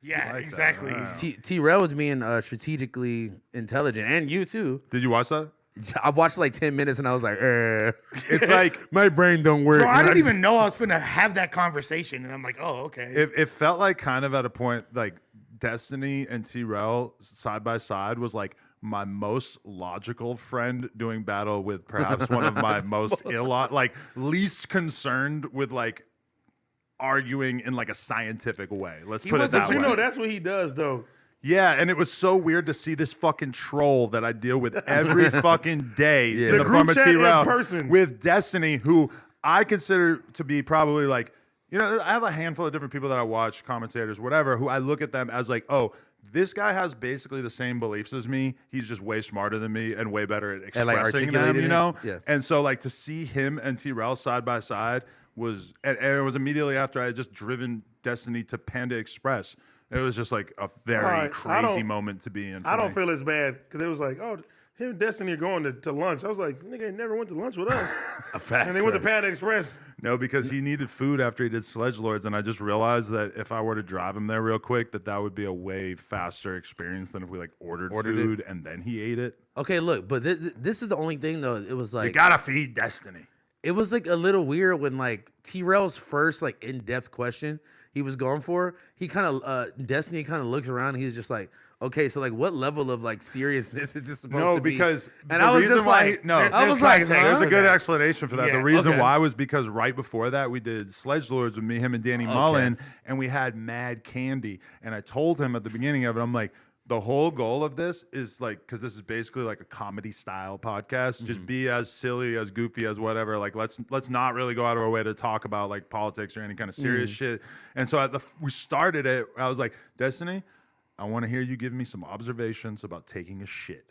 Yeah, like exactly. T-Rell was being strategically intelligent, and you too. Did you watch that? I watched like 10 minutes and I was like, It's like my brain don't work. Bro, I And didn't even know I was finna have that conversation, and I'm like, oh, okay. it felt like kind of at a point like Destiny and T-Rell side by side was like my most logical friend doing battle with perhaps one of my most least concerned with like arguing in like a scientific way. Let's put it that way. You know, that's what he does, though. Yeah, and it was so weird to see this fucking troll that I deal with every fucking day in The the group form of chat in T-Rell person. with Destiny, who I consider to be probably like, you know, I have a handful of different people that I watch, commentators, whatever, who I look at them as like, oh, this guy has basically the same beliefs as me. He's just way smarter than me and way better at expressing them, you know? Yeah. And so like to see him and T-Rell side by side was, and it was immediately after I had just driven Destiny to Panda Express. It was just like a very crazy moment to be in. I don't feel as bad because it was like, oh, him and Destiny are going to lunch. I was like, nigga ain't never went to lunch with us. A fact. And they went to Panda Express. No, because he needed food after he did Sledge Lords, and I just realized that if I were to drive him there real quick, that would be a way faster experience than if we like ordered food and then he ate it. Okay, look, but this is the only thing though. It was like You gotta feed Destiny. it was like a little weird when like T-Rell's first like in-depth question he was going for, he kind of Destiny kind of looks around and he's just like, okay, so like what level of like seriousness is this supposed to be? No, because and the I was reason just why like, I was like, there's a good explanation for that. Yeah, The reason okay. why was because right before that we did Sledge Lords with me, him, and Danny Mullen, and we had mad candy. And I told him at the beginning of it, I'm like, the whole goal of this is like, because this is basically like a comedy style podcast. Just be as silly, as goofy as whatever. Like let's not really go out of our way to talk about like politics or any kind of serious shit. And so we started it. I was like, Destiny, I want to hear you give me some observations about taking a shit.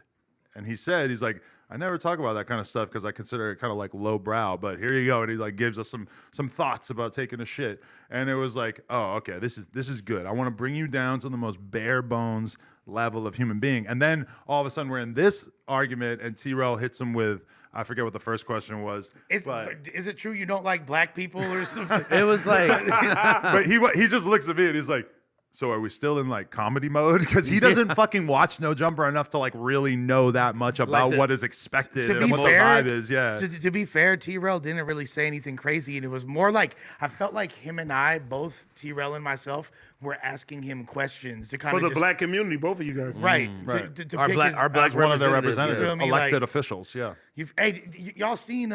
And he said, he's like, I never talk about that kind of stuff because I consider it kind of like low brow, but here you go. And he like gives us some thoughts about taking a shit. And it was like, oh, okay, this is good. I want to bring you down to the most bare bones level of human being. And then all of a sudden we're in this argument and T-Rell hits him with, I forget what the first question was. Is it true you don't like black people or something? it was like, But he just looks at me and he's like, so are we still in like comedy mode? Because he doesn't fucking watch No Jumper enough to like really know that much about what is expected and what the vibe is. Yeah. To be fair, T-Rell didn't really say anything crazy, and it was more like I felt like him and I, both T-Rell and myself, were asking him questions to kind For of the black community, both of you guys. right. Right. To our pick black, his- our black As one of their representatives. representatives, You feel me? elected Like- officials. Yeah. y'all seen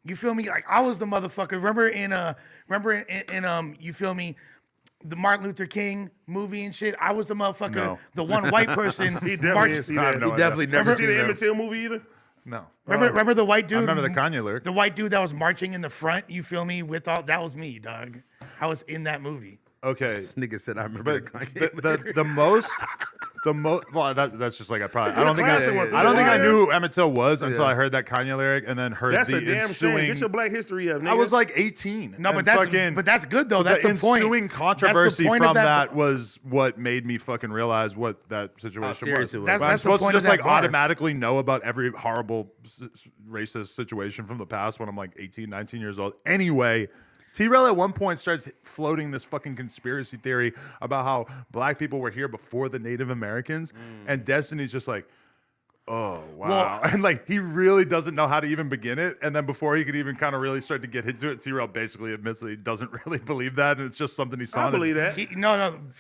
you feel me? Like I was the motherfucker. Remember in you feel me? The Martin Luther King movie and shit. I was the motherfucker, No. the one white person. He definitely didn't see that. I know He definitely never Never see seen the that. Emmett Till movie either? No. Remember the white dude? I remember the Kanye lyric. The white dude that was marching in the front. You feel me? With all that was me, dog. I was in that movie. Okay. This nigga said I remember But Kanye. the most well that's just like I don't think classic one. I knew who Emmett Till was until I heard that Kanye lyric and then heard That's the a damn shame. ensuing. Get your black history up, nigga. I was like 18. No, and but that's good though. That's the the point. ensuing That's the controversy point of from that was what made me fucking realize what that situation serious was. it was. That's- I'm that's the supposed to point of just like that bar. automatically know about every horrible racist situation from the past when I'm like 18, 19 years old. Anyway, T-Rell at one point starts floating this fucking conspiracy theory about how black people were here before the Native Americans, and Destiny's just like, oh, wow. And like, he really doesn't know how to even begin it. And then before he could even kind of really start to get into it, T-Rell basically admits that he doesn't really believe that. And it's just something he saw. I believe that.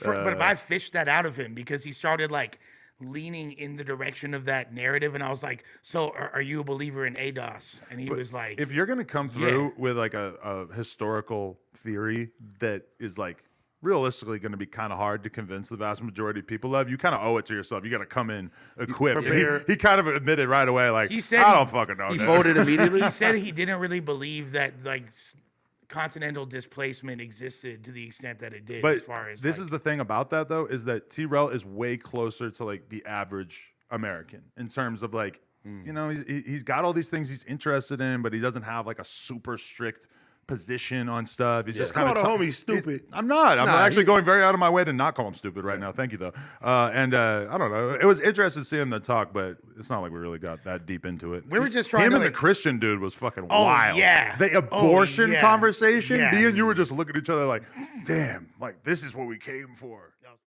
But I fished that out of him because he started like leaning in the direction of that narrative, and I was like, "So, are you a believer in ADOS?" And he was like, if you're going to come through with like a historical theory that is like realistically going to be kind of hard to convince the vast majority of people of, you kind of owe it to yourself. You got to come in equipped. He kind of admitted right away, like, He said I don't fucking know. He dude." voted immediately. he said he didn't really believe that like continental displacement existed to the extent that it did. But as far as this is the thing about that though, is that T-Rell is way closer to like the average American in terms of like, you know, he's got all these things he's interested in, but he doesn't have like a super strict position on stuff. He's just Call kind the of homie stupid. I'm not. I'm Nah, actually going very out of my way to not call him stupid right now. Thank you though. I don't know. It was interesting seeing the talk, but it's not like we really got that deep into it. We were just trying Him to, and the like- Christian dude was fucking Oh, wild. yeah. The Oh, abortion yeah. conversation. Yeah. Me and you were just looking at each other like, damn, like this is what we came for.